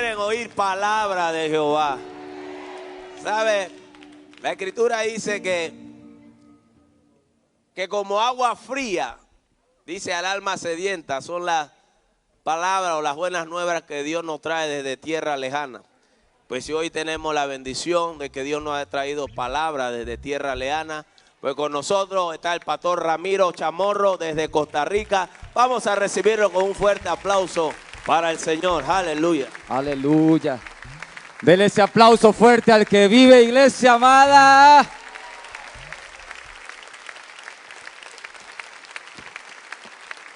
quieren oír palabra de Jehová. ¿Sabe? La Escritura dice que como agua fría, dice al alma sedienta, son las palabras o las buenas nuevas que Dios nos trae desde tierra lejana. Pues si hoy tenemos la bendición de que Dios nos ha traído palabras desde tierra lejana, pues con nosotros está el pastor Ramiro Chamorro desde Costa Rica. Vamos a recibirlo con un fuerte aplauso para el Señor. Aleluya. Aleluya. Dele ese aplauso fuerte al que vive, iglesia amada.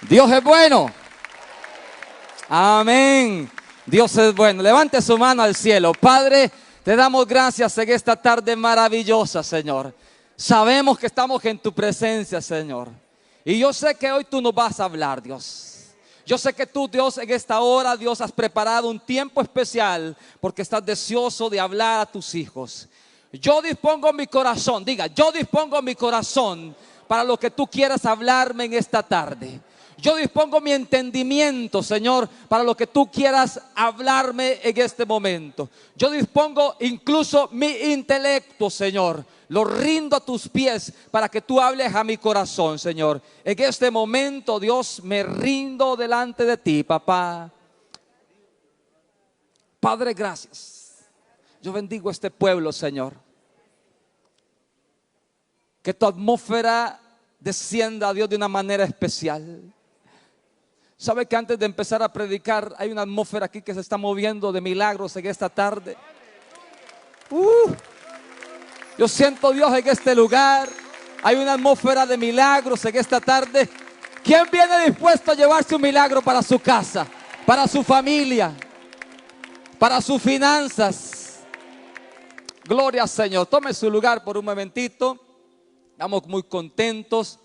Dios es bueno. Amén. Dios es bueno. Levante su mano al cielo. Padre, te damos gracias en esta tarde maravillosa, Señor. Sabemos que estamos en tu presencia, Señor. Y yo sé que hoy tú nos vas a hablar, Dios. Yo sé que tú, Dios, en esta hora, Dios, has preparado un tiempo especial porque estás deseoso de hablar a tus hijos. Yo dispongo mi corazón, diga, yo dispongo mi corazón para lo que tú quieras hablarme en esta tarde. Yo dispongo mi entendimiento, Señor, para lo que tú quieras hablarme en este momento. Yo dispongo incluso mi intelecto, Señor. Lo rindo a tus pies para que tú hables a mi corazón, Señor. En este momento, Dios, me rindo delante de ti, papá. Padre, gracias. Yo bendigo este pueblo, Señor. Que tu atmósfera descienda, Dios, de una manera especial. ¿Sabe que antes de empezar a predicar hay una atmósfera aquí que se está moviendo de milagros en esta tarde? Yo siento, Dios, en este lugar hay una atmósfera de milagros en esta tarde. ¿Quién viene dispuesto a llevarse un milagro para su casa, para su familia, para sus finanzas? Gloria al Señor. Tome su lugar por un momentito. Estamos muy contentos.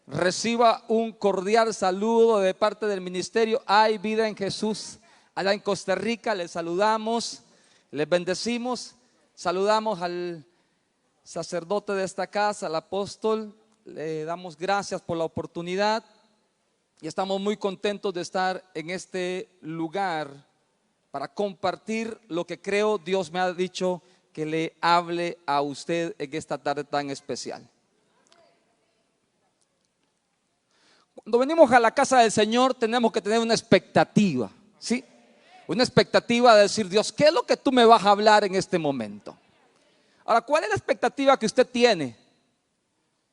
Reciba un cordial saludo de parte del ministerio Hay Vida en Jesús allá en Costa Rica. Les saludamos, les bendecimos. Saludamos al sacerdote de esta casa, al apóstol. Le damos gracias por la oportunidad y estamos muy contentos de estar en este lugar para compartir lo que creo Dios me ha dicho que le hable a usted en esta tarde tan especial. Cuando venimos a la casa del Señor tenemos que tener una expectativa, ¿sí? Una expectativa de decir, Dios, ¿qué es lo que tú me vas a hablar en este momento? Ahora, ¿cuál es la expectativa que usted tiene?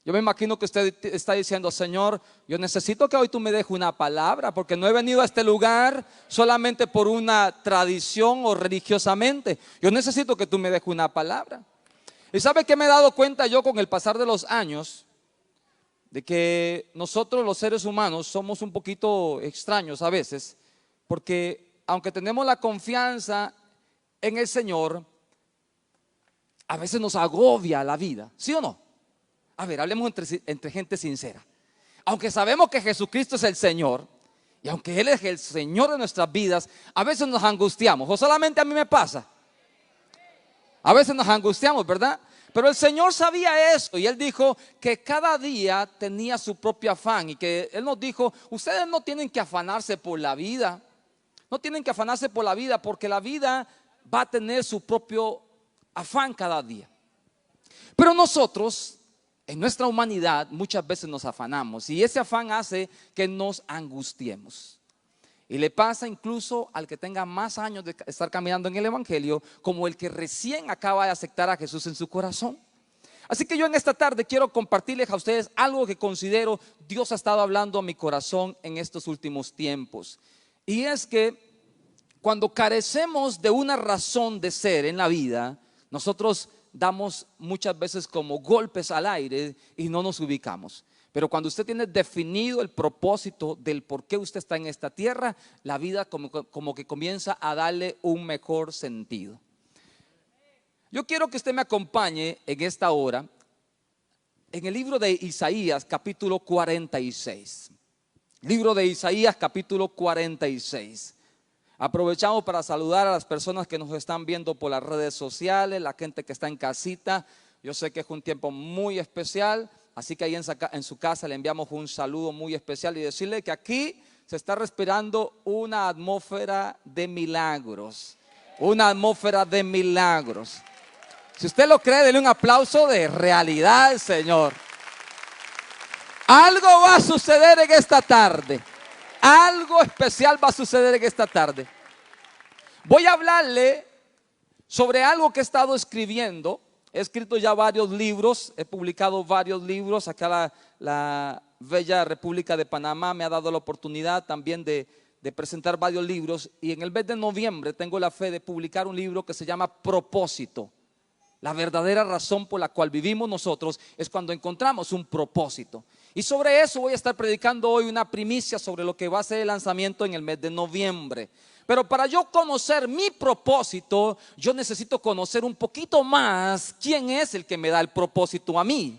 Yo me imagino que usted está diciendo, Señor, yo necesito que hoy tú me dejes una palabra, porque no he venido a este lugar solamente por una tradición o religiosamente. Yo necesito que tú me dejes una palabra. ¿Y sabe qué me he dado cuenta yo con el pasar de los años? De que nosotros los seres humanos somos un poquito extraños a veces, porque aunque tenemos la confianza en el Señor, a veces nos agobia la vida, ¿sí o no? A ver, hablemos entre gente sincera. Aunque sabemos que Jesucristo es el Señor, y aunque Él es el Señor de nuestras vidas, a veces nos angustiamos, o solamente a mí me pasa. A veces nos angustiamos, ¿verdad? Pero el Señor sabía eso y Él dijo que cada día tenía su propio afán y que Él nos dijo, ustedes no tienen que afanarse por la vida, no tienen que afanarse por la vida porque la vida va a tener su propio afán cada día. Pero nosotros, en nuestra humanidad, muchas veces nos afanamos y ese afán hace que nos angustiemos. Y le pasa incluso al que tenga más años de estar caminando en el evangelio, como el que recién acaba de aceptar a Jesús en su corazón. Así que yo en esta tarde quiero compartirles a ustedes algo que considero Dios ha estado hablando a mi corazón en estos últimos tiempos. Y es que cuando carecemos de una razón de ser en la vida, nosotros damos muchas veces como golpes al aire y no nos ubicamos. Pero cuando usted tiene definido el propósito del por qué usted está en esta tierra, la vida como que comienza a darle un mejor sentido. Yo quiero que usted me acompañe en esta hora en el libro de Isaías capítulo 46. Libro de Isaías capítulo 46. Aprovechamos para saludar a las personas que nos están viendo por las redes sociales, la gente que está en casita. Yo sé que es un tiempo muy especial. Así que ahí en su casa le enviamos un saludo muy especial y decirle que aquí se está respirando una atmósfera de milagros. Una atmósfera de milagros. Si usted lo cree, denle un aplauso de realidad al Señor. Algo va a suceder en esta tarde. Algo especial va a suceder en esta tarde. Voy a hablarle sobre algo que he estado escribiendo. He escrito ya varios libros, he publicado varios libros. Acá la bella República de Panamá me ha dado la oportunidad también de presentar varios libros. Y en el mes de noviembre tengo la fe de publicar un libro que se llama Propósito. La verdadera razón por la cual vivimos nosotros es cuando encontramos un propósito. Y sobre eso voy a estar predicando hoy una primicia sobre lo que va a ser el lanzamiento en el mes de noviembre. Pero para yo conocer mi propósito, yo necesito conocer un poquito más quién es el que me da el propósito a mí.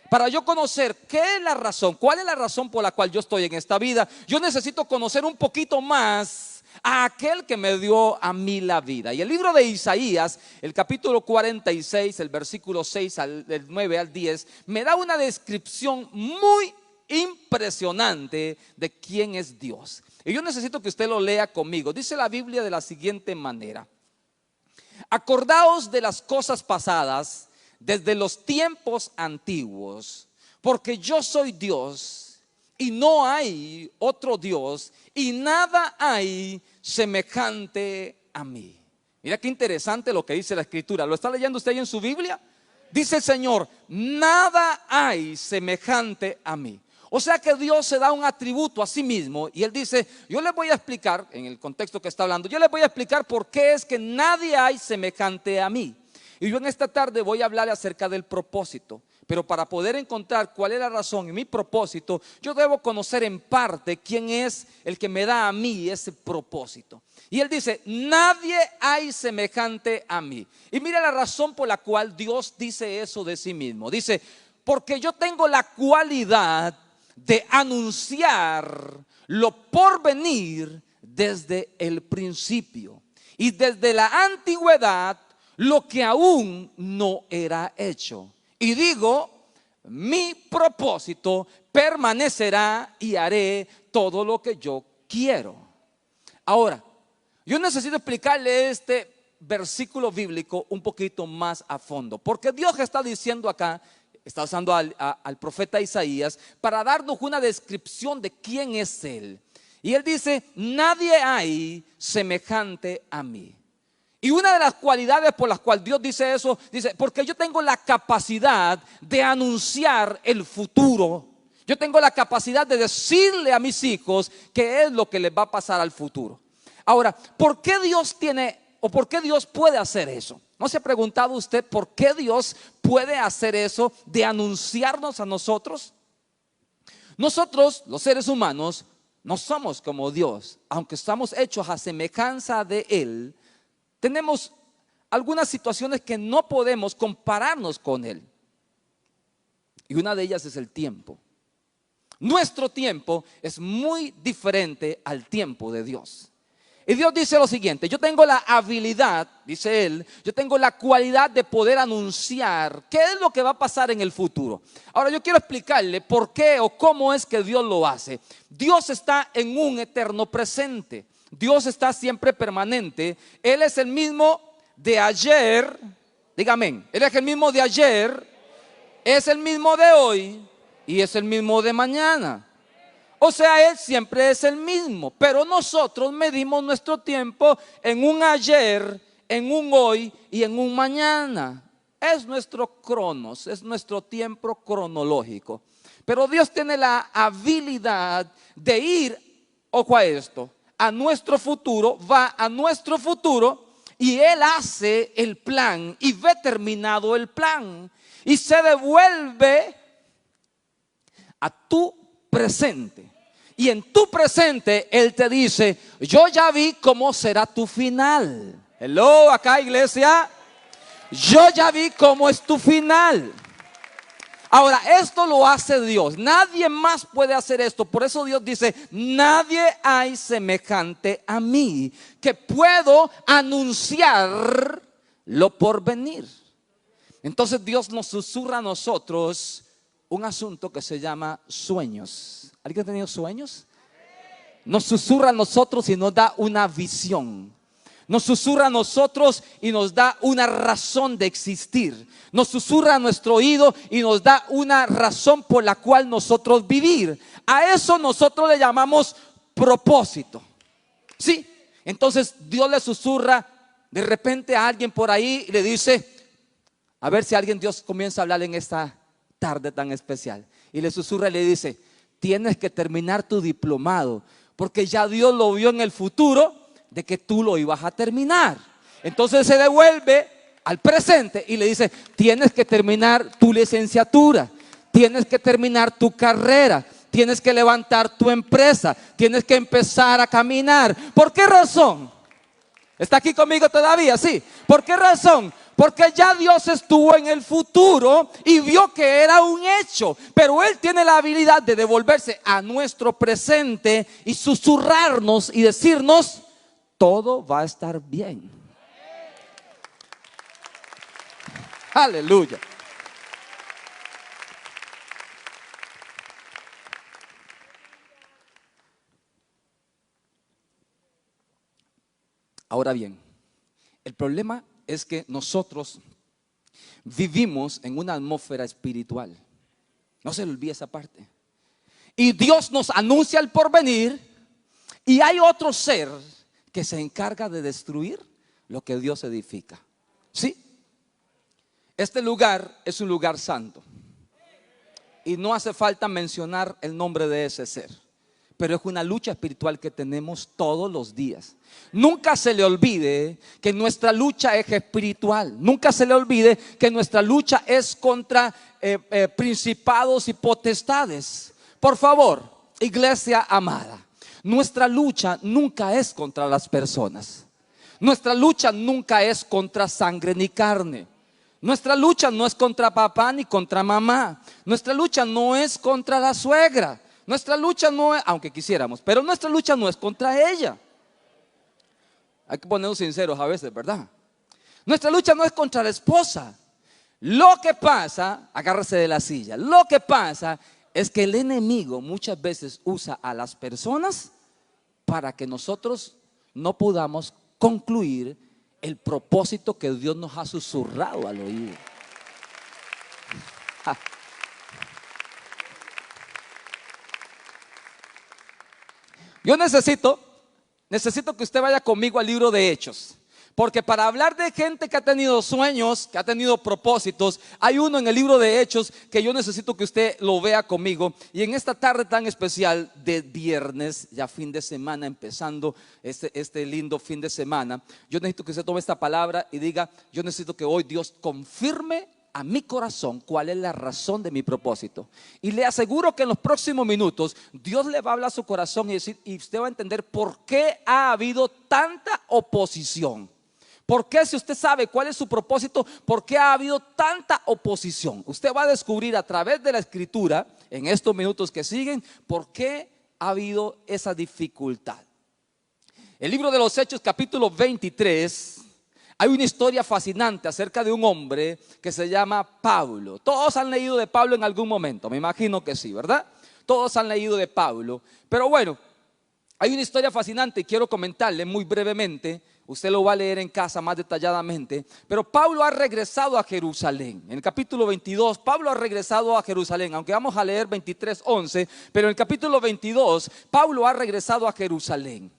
Para yo conocer qué es la razón, cuál es la razón por la cual yo estoy en esta vida, yo necesito conocer un poquito más a aquel que me dio a mí la vida. Y el libro de Isaías, el capítulo 46, el versículo 6 del 9 al 10, me da una descripción muy impresionante de quién es Dios. Y yo necesito que usted lo lea conmigo. Dice la Biblia de la siguiente manera: acordaos de las cosas pasadas desde los tiempos antiguos, porque yo soy Dios y no hay otro Dios, y nada hay semejante a mí. Mira qué interesante lo que dice la Escritura. ¿Lo está leyendo usted ahí en su Biblia? Dice el Señor: nada hay semejante a mí. O sea que Dios se da un atributo a sí mismo y Él dice: yo les voy a explicar, en el contexto que está hablando, yo les voy a explicar por qué es que nadie hay semejante a mí. Y yo en esta tarde voy a hablar acerca del propósito. Pero para poder encontrar cuál es la razón y mi propósito, yo debo conocer en parte quién es el que me da a mí ese propósito. Y Él dice: nadie hay semejante a mí. Y mira la razón por la cual Dios dice eso de sí mismo. Dice: porque yo tengo la cualidad de anunciar lo por venir desde el principio, y desde la antigüedad lo que aún no era hecho. Y digo: mi propósito permanecerá y haré todo lo que yo quiero. Ahora, yo necesito explicarle este versículo bíblico un poquito más a fondo, porque Dios está diciendo acá, está usando al profeta Isaías para darnos una descripción de quién es Él. Y Él dice: nadie hay semejante a mí. Y una de las cualidades por las cuales Dios dice eso, dice: porque yo tengo la capacidad de anunciar el futuro. Yo tengo la capacidad de decirle a mis hijos qué es lo que les va a pasar al futuro. Ahora, ¿por qué Dios tiene o por qué Dios puede hacer eso? ¿No se ha preguntado usted por qué Dios puede hacer eso de anunciarnos a nosotros? Nosotros, los seres humanos, no somos como Dios. Aunque estamos hechos a semejanza de Él, tenemos algunas situaciones que no podemos compararnos con Él. Y una de ellas es el tiempo. Nuestro tiempo es muy diferente al tiempo de Dios. Y Dios dice lo siguiente: yo tengo la habilidad, dice Él, yo tengo la cualidad de poder anunciar qué es lo que va a pasar en el futuro. Ahora yo quiero explicarle por qué o cómo es que Dios lo hace. Dios está en un eterno presente. Dios está siempre permanente. Él es el mismo de ayer. Dígame, Él es el mismo de ayer, es el mismo de hoy y es el mismo de mañana. O sea, Él siempre es el mismo. Pero nosotros medimos nuestro tiempo en un ayer, en un hoy y en un mañana. Es nuestro cronos, es nuestro tiempo cronológico. Pero Dios tiene la habilidad de ir, ojo a esto, a nuestro futuro, va a nuestro futuro y Él hace el plan y ve terminado el plan y se devuelve a tu presente. Y en tu presente Él te dice: yo ya vi cómo será tu final. Hello, acá iglesia. Yo ya vi cómo es tu final. Ahora, esto lo hace Dios. Nadie más puede hacer esto. Por eso Dios dice: nadie hay semejante a mí, que puedo anunciar lo por venir. Entonces Dios nos susurra a nosotros un asunto que se llama sueños. ¿Alguien ha tenido sueños? Nos susurra a nosotros y nos da una visión. Nos susurra a nosotros y nos da una razón de existir. Nos susurra a nuestro oído y nos da una razón por la cual nosotros vivir. A eso nosotros le llamamos propósito. ¿Sí? Entonces Dios le susurra de repente a alguien por ahí y le dice, a ver si alguien Dios comienza a hablar en esta tarde tan especial. Y le susurra y le dice, tienes que terminar tu diplomado, porque ya Dios lo vio en el futuro de que tú lo ibas a terminar. Entonces se devuelve al presente y le dice, tienes que terminar tu licenciatura, tienes que terminar tu carrera, tienes que levantar tu empresa, tienes que empezar a caminar. ¿Por qué razón? ¿Está aquí conmigo todavía? Sí. ¿Por qué razón? Porque ya Dios estuvo en el futuro y vio que era un hecho. Pero Él tiene la habilidad de devolverse a nuestro presente y susurrarnos y decirnos, todo va a estar bien. Aleluya. Ahora bien, el problema es que nosotros vivimos en una atmósfera espiritual. No se le olvide esa parte. Y Dios nos anuncia el porvenir y hay otro ser que se encarga de destruir lo que Dios edifica. ¿Sí? Este lugar es un lugar santo y no hace falta mencionar el nombre de ese ser, pero es una lucha espiritual que tenemos todos los días. Nunca se le olvide que nuestra lucha es espiritual. Nunca se le olvide que nuestra lucha es contra principados y potestades. Por favor, iglesia amada, nuestra lucha nunca es contra las personas. Nuestra lucha nunca es contra sangre ni carne. Nuestra lucha no es contra papá ni contra mamá. Nuestra lucha no es contra la suegra. Nuestra lucha no es, aunque quisiéramos, pero nuestra lucha no es contra ella. Hay que ponernos sinceros a veces, ¿verdad? Nuestra lucha no es contra la esposa. Lo que pasa, agárrese de la silla, lo que pasa es que el enemigo muchas veces usa a las personas para que nosotros no podamos concluir el propósito que Dios nos ha susurrado al oído. Yo necesito que usted vaya conmigo al libro de Hechos. Porque para hablar de gente que ha tenido sueños, que ha tenido propósitos, hay uno en el libro de Hechos que yo necesito que usted lo vea conmigo. Y en esta tarde tan especial de viernes, ya fin de semana, empezando este lindo fin de semana, yo necesito que usted tome esta palabra y diga, yo necesito que hoy Dios confirme a mi corazón cuál es la razón de mi propósito. Y le aseguro que en los próximos minutos Dios le va a hablar a su corazón y usted va a entender por qué ha habido tanta oposición. ¿Por qué? Si usted sabe cuál es su propósito, ¿por qué ha habido tanta oposición? Usted va a descubrir a través de la escritura, en estos minutos que siguen, por qué ha habido esa dificultad. El libro de los Hechos, capítulo 23, hay una historia fascinante acerca de un hombre que se llama Pablo. Todos han leído de Pablo en algún momento, me imagino que sí, ¿verdad? Todos han leído de Pablo, pero bueno, hay una historia fascinante y quiero comentarle muy brevemente. Usted lo va a leer en casa más detalladamente. Pero Pablo ha regresado a Jerusalén. En el capítulo 22, Pablo ha regresado a Jerusalén. Aunque vamos a leer 23:11, pero en el capítulo 22, Pablo ha regresado a Jerusalén.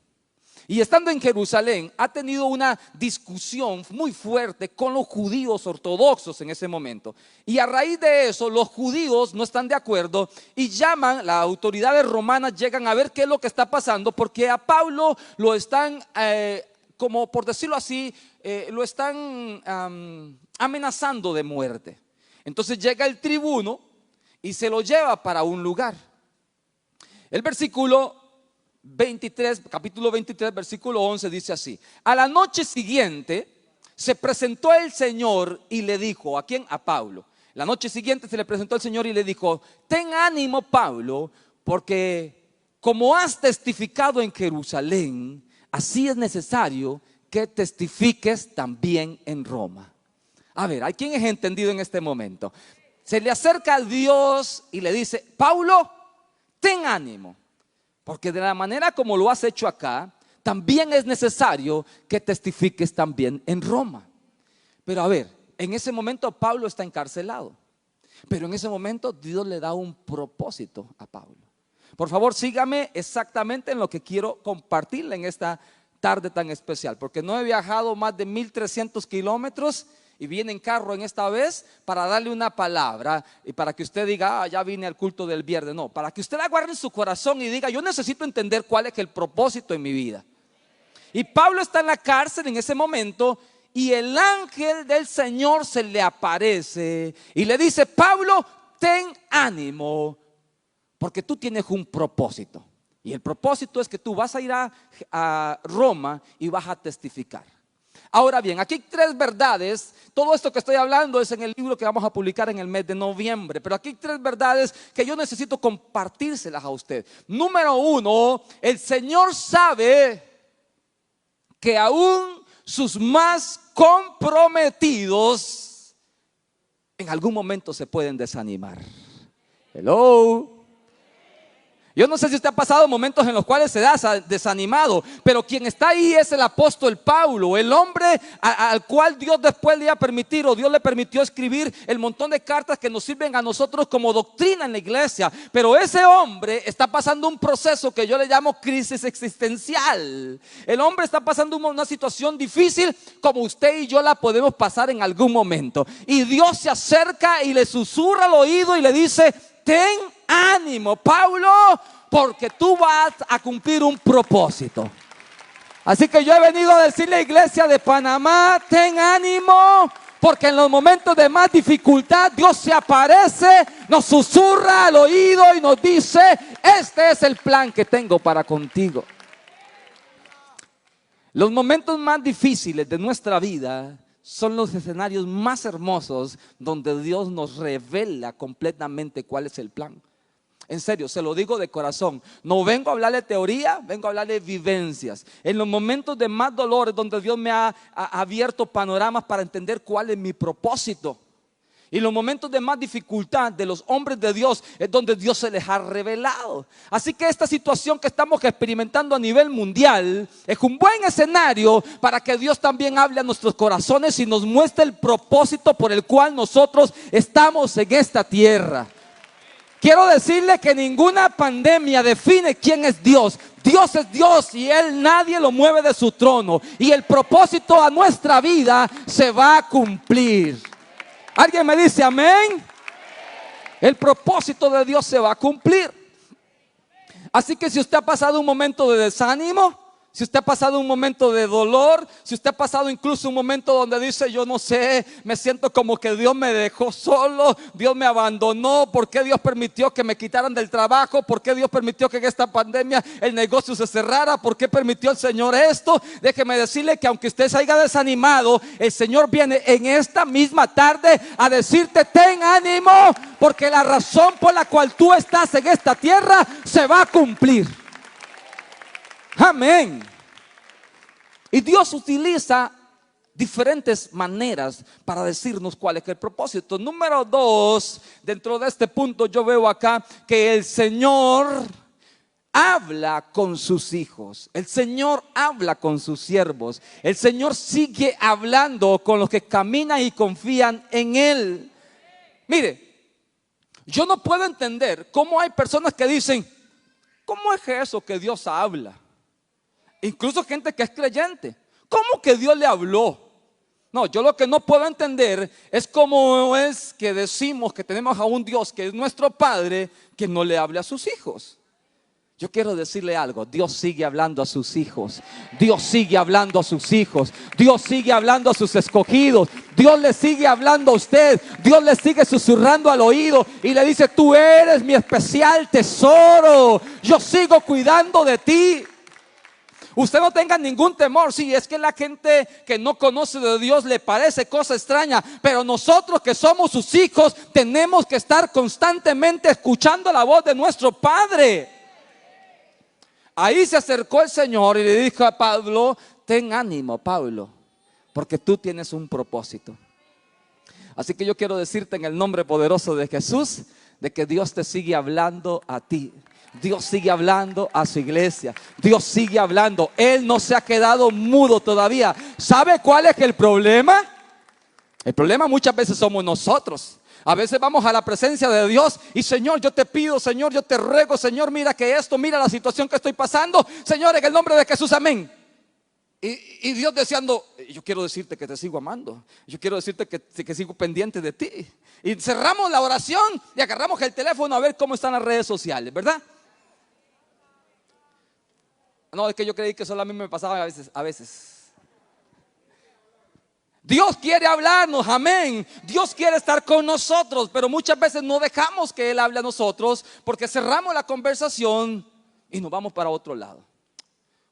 Y estando en Jerusalén, ha tenido una discusión muy fuerte con los judíos ortodoxos en ese momento. Y a raíz de eso, los judíos no están de acuerdo y llaman, las autoridades romanas llegan a ver qué es lo que está pasando, porque a Pablo lo están como por decirlo así, lo están amenazando de muerte. Entonces llega el tribuno y se lo lleva para un lugar. El versículo 23, capítulo 23, versículo 11 dice así: a la noche siguiente se presentó el Señor y le dijo, ¿a quién? A Pablo. La noche siguiente se le presentó el Señor y le dijo, ten ánimo, Pablo, porque como has testificado en Jerusalén, así es necesario que testifiques también en Roma. A ver, ¿hay quién es entendido en este momento? Se le acerca a Dios y le dice, Pablo, ten ánimo, porque de la manera como lo has hecho acá, también es necesario que testifiques también en Roma. Pero a ver, en ese momento Pablo está encarcelado. Pero en ese momento Dios le da un propósito a Pablo. Por favor, sígame exactamente en lo que quiero compartirle en esta tarde tan especial. Porque no he viajado más de 1300 kilómetros y vine en carro en esta vez para darle una palabra y para que usted diga, ya vine al culto del viernes. No, para que usted la guarde en su corazón y diga, yo necesito entender cuál es el propósito en mi vida. Y Pablo está en la cárcel en ese momento y el ángel del Señor se le aparece y le dice, Pablo, ten ánimo, porque tú tienes un propósito. Y el propósito es que tú vas a ir a Roma y vas a testificar. Ahora bien, aquí hay 3 verdades. Todo esto que estoy hablando es en el libro que vamos a publicar en el mes de noviembre. Pero aquí hay 3 verdades que yo necesito compartírselas a usted. Número 1, el Señor sabe que aún sus más comprometidos en algún momento se pueden desanimar. Hello. Yo no sé si usted ha pasado momentos en los cuales se da desanimado, pero quien está ahí es el apóstol Pablo, el hombre al cual Dios después le iba a permitir, o Dios le permitió escribir el montón de cartas que nos sirven a nosotros como doctrina en la iglesia. Pero ese hombre está pasando un proceso que yo le llamo crisis existencial. El hombre está pasando una situación difícil como usted y yo la podemos pasar en algún momento. Y Dios se acerca y le susurra al oído y le dice, ten ánimo, Pablo, porque tú vas a cumplir un propósito. Así que yo he venido a decirle a la iglesia de Panamá, ten ánimo, porque en los momentos de más dificultad Dios se aparece, nos susurra al oído y nos dice, este es el plan que tengo para contigo. Los momentos más difíciles de nuestra vida son los escenarios más hermosos donde Dios nos revela completamente cuál es el plan. En serio, se lo digo de corazón. No vengo a hablarle de teoría, vengo a hablarle de vivencias. En los momentos de más dolor es donde Dios me ha abierto panoramas para entender cuál es mi propósito. Y los momentos de más dificultad de los hombres de Dios es donde Dios se les ha revelado. Así que esta situación que estamos experimentando a nivel mundial es un buen escenario para que Dios también hable a nuestros corazones y nos muestre el propósito por el cual nosotros estamos en esta tierra. Quiero decirle que ninguna pandemia define quién es Dios. Dios es Dios y Él nadie lo mueve de su trono. Y el propósito a nuestra vida se va a cumplir. ¿Alguien me dice amén? El propósito de Dios se va a cumplir. Así que si usted ha pasado un momento de desánimo, si usted ha pasado un momento de dolor, si usted ha pasado incluso un momento donde dice, yo no sé, me siento como que Dios me dejó solo, Dios me abandonó, ¿por qué Dios permitió que me quitaran del trabajo? ¿Por qué Dios permitió que en esta pandemia el negocio se cerrara? ¿Por qué permitió el Señor esto? Déjeme decirle que aunque usted se haya desanimado, el Señor viene en esta misma tarde a decirte, ten ánimo, porque la razón por la cual tú estás en esta tierra se va a cumplir. Amén. Y Dios utiliza diferentes maneras para decirnos cuál es el propósito. Número 2, dentro de este punto yo veo acá que el Señor habla con sus hijos. El Señor habla con sus siervos. El Señor sigue hablando con los que caminan y confían en Él. Mire, yo no puedo entender cómo hay personas que dicen, ¿cómo es eso que Dios habla? Incluso gente que es creyente. ¿Cómo que Dios le habló? No, yo lo que no puedo entender es cómo es que decimos que tenemos a un Dios que es nuestro Padre, que no le hable a sus hijos. Yo quiero decirle algo, Dios sigue hablando a sus hijos. Dios sigue hablando a sus hijos. Dios sigue hablando a sus escogidos. Dios le sigue hablando a usted. Dios le sigue susurrando al oído y le dice, tú eres mi especial tesoro. Yo sigo cuidando de ti. Usted no tenga ningún temor. Sí, es que la gente que no conoce de Dios le parece cosa extraña, pero nosotros que somos sus hijos tenemos que estar constantemente escuchando la voz de nuestro Padre. Ahí se acercó el Señor y le dijo a Pablo, ten ánimo, Pablo, porque tú tienes un propósito. Así que yo quiero decirte en el nombre poderoso de Jesús, de que Dios te sigue hablando a ti. Dios sigue hablando a su iglesia. Dios sigue hablando. Él no se ha quedado mudo todavía. ¿Sabe cuál es el problema? El problema muchas veces somos nosotros. A veces vamos a la presencia de Dios y Señor, yo te pido, Señor, yo te ruego, Señor, mira que esto, mira la situación que estoy pasando. Señor, en el nombre de Jesús, amén. Y Dios deseando, yo quiero decirte que te sigo amando. Yo quiero decirte que sigo pendiente de ti. Y cerramos la oración y agarramos el teléfono a ver cómo están las redes sociales, ¿verdad? No, es que yo creí que solo a mí me pasaba a veces. Dios quiere hablarnos, amén. Dios quiere estar con nosotros, pero muchas veces no dejamos que Él hable a nosotros porque cerramos la conversación y nos vamos para otro lado.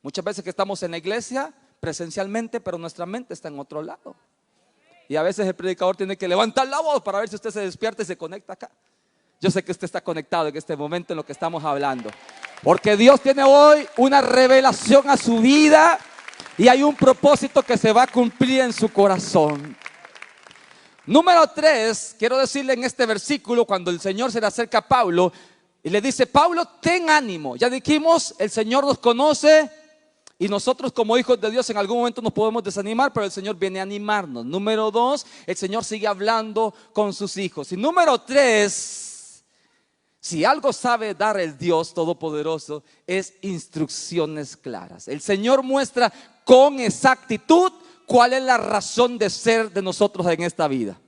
Muchas veces que estamos en la iglesia presencialmente, pero nuestra mente está en otro lado. Y a veces el predicador tiene que levantar la voz para ver si usted se despierta y se conecta acá. Yo sé que usted está conectado en este momento en lo que estamos hablando, porque Dios tiene hoy una revelación a su vida y hay un propósito que se va a cumplir en su corazón. Número 3, quiero decirle en este versículo, cuando el Señor se le acerca a Pablo y le dice: Pablo, ten ánimo. Ya dijimos, el Señor nos conoce y nosotros como hijos de Dios en algún momento nos podemos desanimar, pero el Señor viene a animarnos. Número 2, el Señor sigue hablando con sus hijos. Y número 3, si algo sabe dar el Dios Todopoderoso, es instrucciones claras. El Señor muestra con exactitud cuál es la razón de ser de nosotros en esta vida.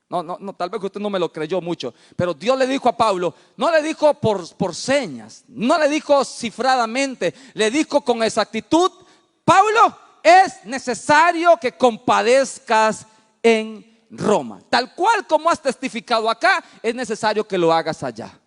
No, tal vez usted no me lo creyó mucho, pero Dios le dijo a Pablo, no le dijo por señas, no le dijo cifradamente, le dijo con exactitud: Pablo, es necesario que compadezcas en Roma. Tal cual como has testificado acá, es necesario que lo hagas allá.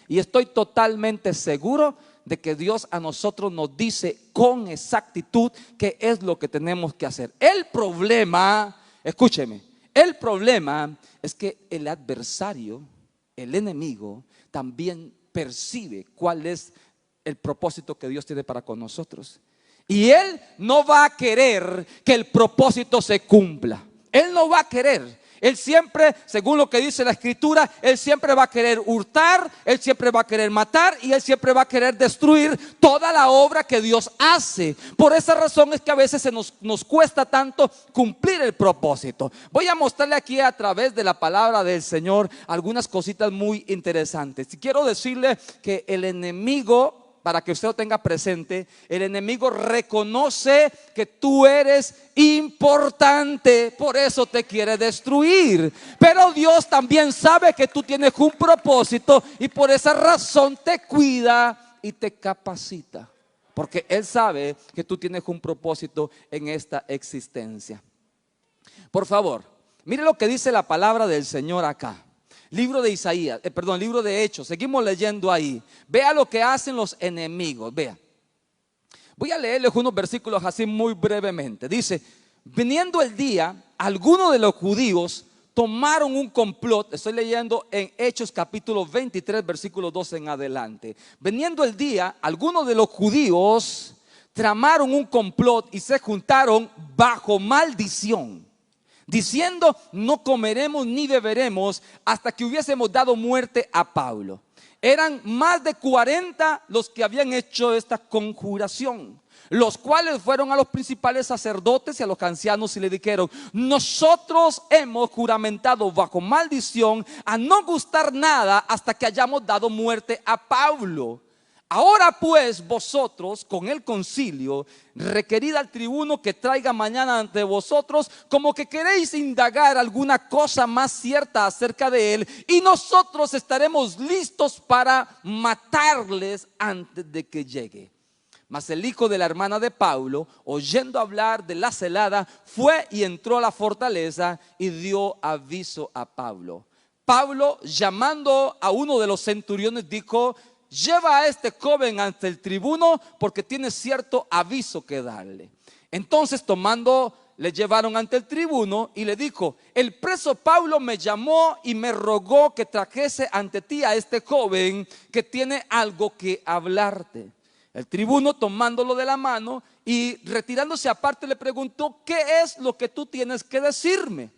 Y estoy totalmente seguro de que Dios a nosotros nos dice con exactitud qué es lo que tenemos que hacer. El problema, escúcheme, el problema es que el adversario, el enemigo, también percibe cuál es el propósito que Dios tiene para con nosotros. Y él no va a querer que el propósito se cumpla. Él no va a querer. Él siempre, según lo que dice la Escritura, él siempre va a querer hurtar, él siempre va a querer matar y él siempre va a querer destruir toda la obra que Dios hace. Por esa razón es que a veces nos cuesta tanto cumplir el propósito. Voy a mostrarle aquí a través de la palabra del Señor algunas cositas muy interesantes. Y quiero decirle que el enemigo, para que usted lo tenga presente, el enemigo reconoce que tú eres importante, por eso te quiere destruir. Pero Dios también sabe que tú tienes un propósito y por esa razón te cuida y te capacita, porque Él sabe que tú tienes un propósito en esta existencia. Por favor, mire lo que dice la palabra del Señor acá. Libro de Isaías, libro de Hechos. Seguimos leyendo ahí. Vea lo que hacen los enemigos. Vea. Voy a leerles unos versículos así muy brevemente. Dice: viniendo el día, algunos de los judíos tomaron un complot. Estoy leyendo en Hechos capítulo 23, versículo 12 en adelante. Viniendo el día, algunos de los judíos tramaron un complot y se juntaron bajo maldición, diciendo: no comeremos ni beberemos hasta que hubiésemos dado muerte a Pablo. Eran más de 40 los que habían hecho esta conjuración, los cuales fueron a los principales sacerdotes y a los ancianos y le dijeron: nosotros hemos juramentado bajo maldición a no gustar nada hasta que hayamos dado muerte a Pablo. Ahora pues vosotros con el concilio requerid al tribuno que traiga mañana ante vosotros, como que queréis indagar alguna cosa más cierta acerca de él, y nosotros estaremos listos para matarles antes de que llegue. Mas el hijo de la hermana de Pablo, oyendo hablar de la celada, fue y entró a la fortaleza y dio aviso a Pablo. Pablo, llamando a uno de los centuriones, dijo: lleva a este joven ante el tribuno, porque tiene cierto aviso que darle. Entonces tomando, le llevaron ante el tribuno y le dijo: el preso Pablo me llamó y me rogó que trajese ante ti a este joven que tiene algo que hablarte. El tribuno, tomándolo de la mano y retirándose aparte, le preguntó: ¿qué es lo que tú tienes que decirme?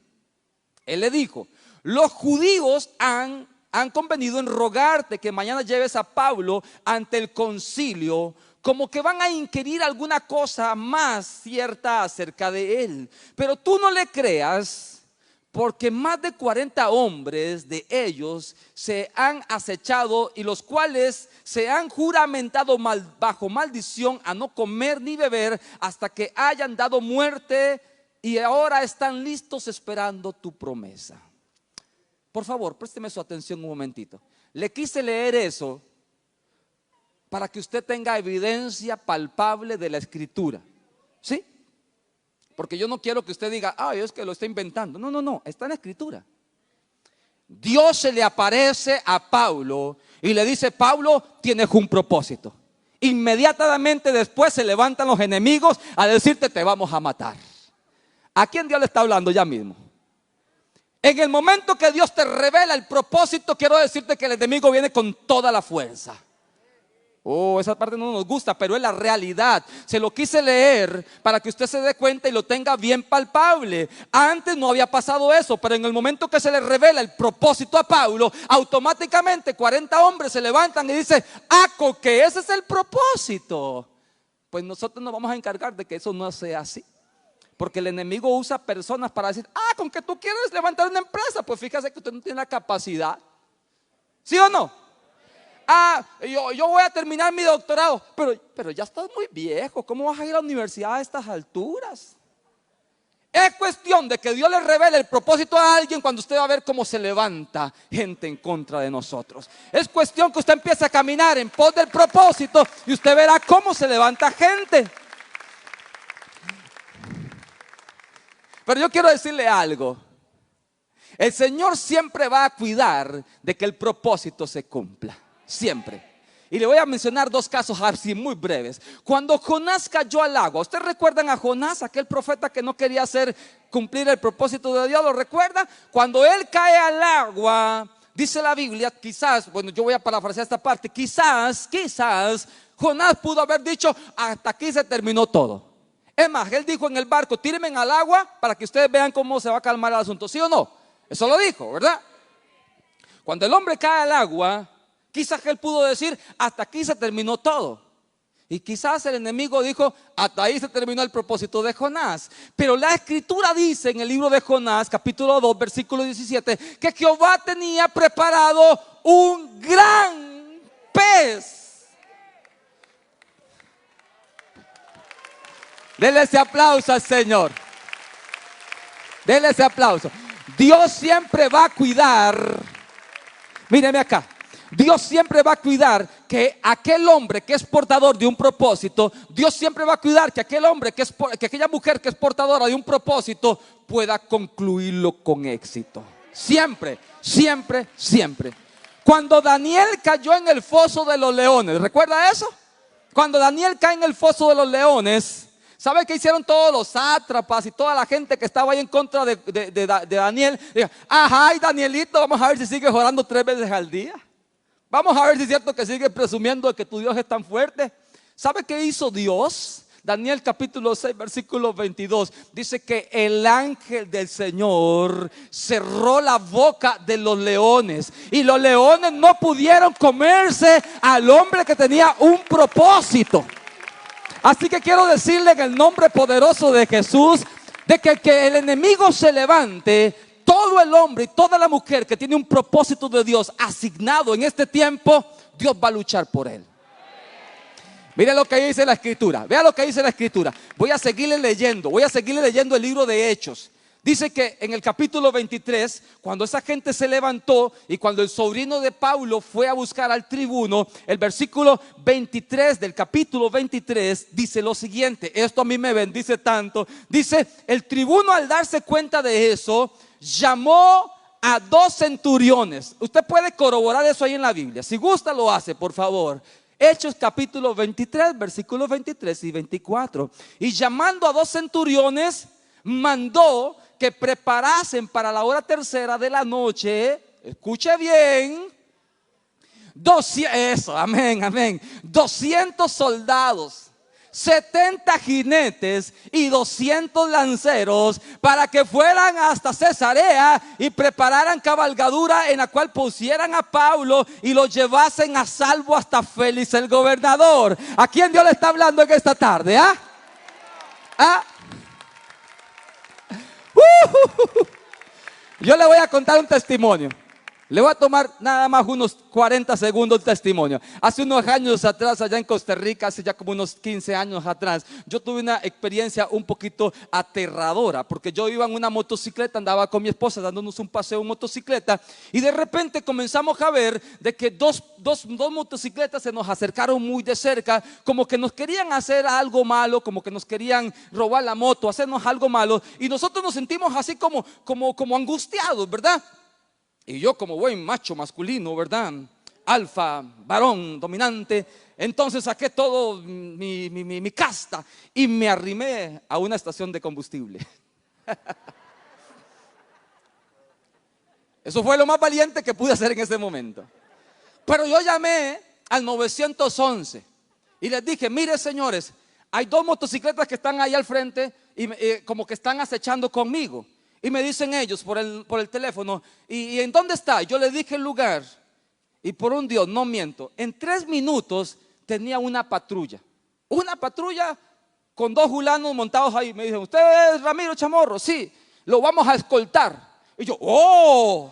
Él le dijo: los judíos han han convenido en rogarte que mañana lleves a Pablo ante el concilio, como que van a inquirir alguna cosa más cierta acerca de él. Pero tú no le creas, porque más de 40 hombres de ellos se han acechado, y los cuales se han juramentado bajo maldición a no comer ni beber hasta que hayan dado muerte, y ahora están listos esperando tu promesa. Por favor, présteme su atención un momentito. Le quise leer eso para que usted tenga evidencia palpable de la escritura, ¿sí? Porque yo no quiero que usted diga, ay, es que lo está inventando. No, no, no, está en la escritura. Dios se le aparece a Pablo y le dice, Pablo, tienes un propósito. Inmediatamente después se levantan los enemigos a decirte, te vamos a matar. ¿A quién Dios le está hablando ya mismo? En el momento que Dios te revela el propósito, quiero decirte que el enemigo viene con toda la fuerza. Oh, esa parte no nos gusta, pero es la realidad. Se lo quise leer para que usted se dé cuenta y lo tenga bien palpable. Antes no había pasado eso, pero en el momento que se le revela el propósito a Pablo, automáticamente 40 hombres se levantan y dicen, que ese es el propósito. Pues nosotros nos vamos a encargar de que eso no sea así. Porque el enemigo usa personas para decir, con que tú quieres levantar una empresa, pues fíjate que usted no tiene la capacidad. ¿Sí o no? Yo voy a terminar mi doctorado, pero ya estás muy viejo, ¿cómo vas a ir a la universidad a estas alturas? Es cuestión de que Dios le revele el propósito a alguien cuando usted va a ver cómo se levanta gente en contra de nosotros. Es cuestión que usted empiece a caminar en pos del propósito y usted verá cómo se levanta gente. Pero yo quiero decirle algo. El Señor siempre va a cuidar de que el propósito se cumpla. Siempre. Y le voy a mencionar dos casos así muy breves. Cuando Jonás cayó al agua, ¿ustedes recuerdan a Jonás, aquel profeta que no quería cumplir el propósito de Dios? ¿Lo recuerdan? Cuando él cae al agua, dice la Biblia, quizás, bueno, yo voy a parafrasear esta parte, quizás Jonás pudo haber dicho, hasta aquí se terminó todo. Es más, él dijo en el barco, tírenme al agua para que ustedes vean cómo se va a calmar el asunto. ¿Sí o no? Eso lo dijo, ¿verdad? Cuando el hombre cae al agua, quizás él pudo decir, hasta aquí se terminó todo. Y quizás el enemigo dijo, hasta ahí se terminó el propósito de Jonás. Pero la escritura dice en el libro de Jonás, capítulo 2, versículo 17, que Jehová tenía preparado un gran pez. Denle ese aplauso al Señor. Denle ese aplauso. Dios siempre va a cuidar. Míreme acá. Dios siempre va a cuidar que aquel hombre que es portador de un propósito, Dios siempre va a cuidar que aquel hombre que aquella mujer que es portadora de un propósito pueda concluirlo con éxito. Siempre, siempre, siempre. Cuando Daniel cayó en el foso de los leones, ¿recuerda eso? Cuando Daniel cae en el foso de los leones, ¿sabe qué hicieron todos los sátrapas y toda la gente que estaba ahí en contra de Daniel? Dijo, ay Danielito, vamos a ver si sigues orando 3 veces al día. Vamos a ver si es cierto que sigues presumiendo de que tu Dios es tan fuerte. ¿Sabe qué hizo Dios? Daniel capítulo 6 versículo 22 dice que el ángel del Señor cerró la boca de los leones y los leones no pudieron comerse al hombre que tenía un propósito. Así que quiero decirle en el nombre poderoso de Jesús, de que el enemigo se levante. Todo el hombre y toda la mujer que tiene un propósito de Dios asignado en este tiempo, Dios va a luchar por él. Mire lo que dice la escritura. Vea lo que dice la escritura. Voy a seguirle leyendo el libro de Hechos. Dice que en el capítulo 23, cuando esa gente se levantó y cuando el sobrino de Pablo fue a buscar al tribuno, el versículo 23 del capítulo 23 dice lo siguiente. Esto a mí me bendice tanto. Dice, el tribuno al darse cuenta de eso, llamó a 2 centuriones. Usted puede corroborar eso ahí en la Biblia. Si gusta lo hace, por favor. Hechos capítulo 23, versículos 23 y 24. Y llamando a 2 centuriones, mandó que preparasen para la hora tercera de la noche. Escuche bien. 200 soldados. 70 jinetes y 200 lanceros para que fueran hasta Cesarea y prepararan cabalgadura en la cual pusieran a Pablo y lo llevasen a salvo hasta Félix el gobernador. ¿A quién Dios le está hablando en esta tarde? ¿Ah? ¿Ah? Yo le voy a contar un testimonio. Le voy a tomar nada más unos 40 segundos de testimonio. Hace unos años atrás, allá en Costa Rica, hace ya como unos 15 años atrás, yo tuve una experiencia un poquito aterradora, porque yo iba en una motocicleta, andaba con mi esposa dándonos un paseo en motocicleta, y de repente comenzamos a ver de que dos motocicletas se nos acercaron muy de cerca, como que nos querían hacer algo malo, como que nos querían robar la moto, hacernos algo malo, y nosotros nos sentimos así como angustiados, ¿verdad? Y yo, como buen macho masculino, ¿verdad? Alfa, varón, dominante. Entonces saqué todo mi casta y me arrimé a una estación de combustible. Eso fue lo más valiente que pude hacer en ese momento. Pero yo llamé al 911 y les dije: mire, señores, hay dos motocicletas que están ahí al frente y como que están acechando conmigo. Y me dicen ellos por el teléfono: ¿y en dónde está? Yo les dije el lugar. Y por un Dios, no miento, en 3 minutos tenía una patrulla con 2 julanos montados ahí. Me dicen: ¿usted es Ramiro Chamorro? Sí, lo vamos a escoltar. Y yo: ¡oh!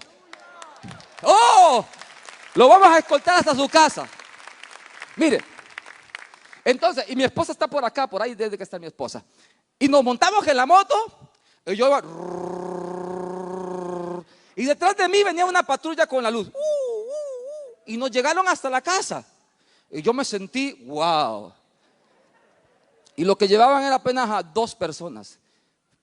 Lo vamos a escoltar hasta su casa. Mire, entonces, y mi esposa está por acá, por ahí desde que está mi esposa. Y nos montamos en la moto. Y yo iba, y detrás de mí venía una patrulla con la luz, y nos llegaron hasta la casa. Y yo me sentí, wow. Y lo que llevaban era apenas a 2 personas.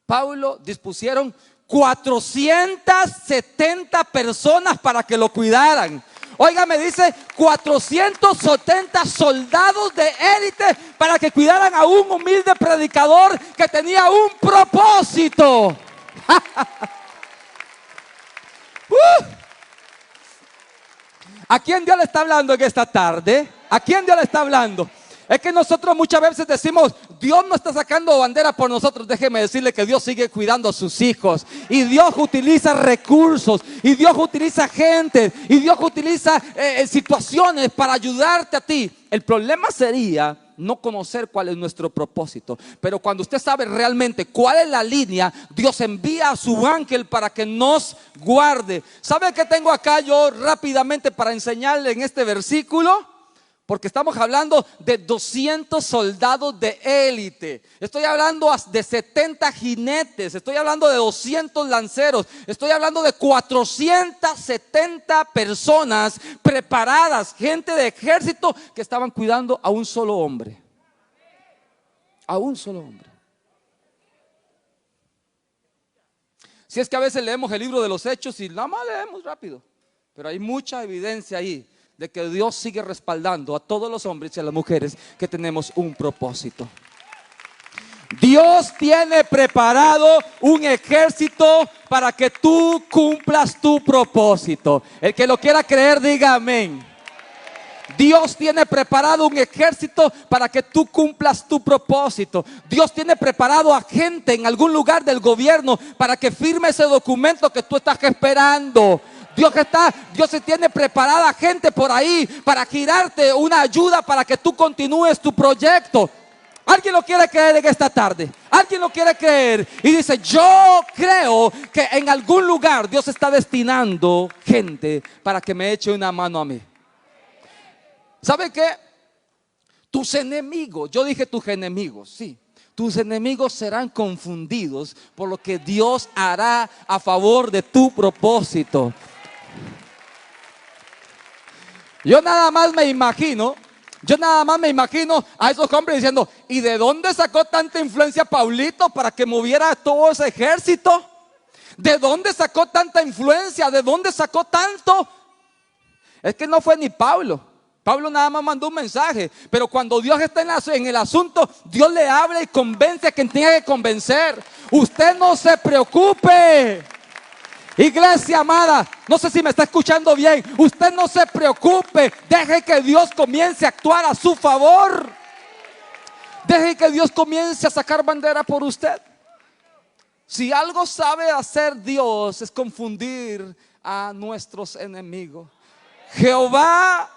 Pablo dispusieron 470 personas para que lo cuidaran. Oiga, me dice 470 soldados de élite para que cuidaran a un humilde predicador que tenía un propósito. ¿A quién Dios le está hablando en esta tarde? ¿A quién Dios le está hablando? Es que nosotros muchas veces decimos: Dios no está sacando bandera por nosotros. Déjeme decirle que Dios sigue cuidando a sus hijos. Y Dios utiliza recursos. Y Dios utiliza gente. Y Dios utiliza situaciones para ayudarte a ti. El problema sería no conocer cuál es nuestro propósito. Pero cuando usted sabe realmente cuál es la línea, Dios envía a su ángel para que nos guarde. ¿Sabe qué tengo acá yo rápidamente para enseñarle en este versículo? Porque estamos hablando de 200 soldados de élite. Estoy hablando de 70 jinetes. Estoy hablando de 200 lanceros. Estoy hablando de 470 personas preparadas, gente de ejército que estaban cuidando a un solo hombre. A un solo hombre. Si es que a veces leemos el libro de los Hechos y nada más leemos rápido, pero hay mucha evidencia ahí de que Dios sigue respaldando a todos los hombres y a las mujeres que tenemos un propósito. Dios tiene preparado un ejército para que tú cumplas tu propósito. El que lo quiera creer, diga amén. Dios tiene preparado un ejército para que tú cumplas tu propósito. Dios tiene preparado a gente en algún lugar del gobierno para que firme ese documento que tú estás esperando. Dios se tiene preparada gente por ahí para girarte una ayuda para que tú continúes tu proyecto. ¿Alguien lo quiere creer en esta tarde? ¿Alguien lo quiere creer? Y dice: yo creo que en algún lugar Dios está destinando gente para que me eche una mano a mí. ¿Sabe qué? Tus enemigos, yo dije tus enemigos, sí. Tus enemigos serán confundidos por lo que Dios hará a favor de tu propósito. Yo nada más me imagino a esos hombres diciendo: ¿y de dónde sacó tanta influencia Paulito para que moviera todo ese ejército? ¿De dónde sacó tanta influencia? ¿De dónde sacó tanto? Es que no fue ni Pablo. Pablo nada más mandó un mensaje. Pero cuando Dios está en el asunto, Dios le habla y convence a quien tenga que convencer. Usted no se preocupe. Iglesia amada, no sé si me está escuchando bien. Usted no se preocupe. Deje que Dios comience a actuar a su favor. Deje que Dios comience a sacar bandera por usted. Si algo sabe hacer Dios es confundir a nuestros enemigos. Jehová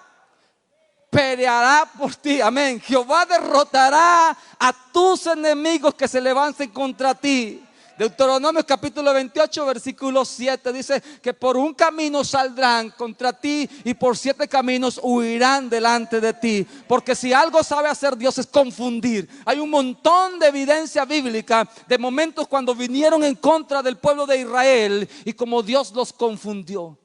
peleará por ti, amén. Jehová derrotará a tus enemigos que se levanten contra ti. Deuteronomio capítulo 28 versículo 7 dice que por un camino saldrán contra ti y por 7 caminos huirán delante de ti. Porque si algo sabe hacer Dios es confundir. Hay un montón de evidencia bíblica de momentos cuando vinieron en contra del pueblo de Israel y como Dios los confundió.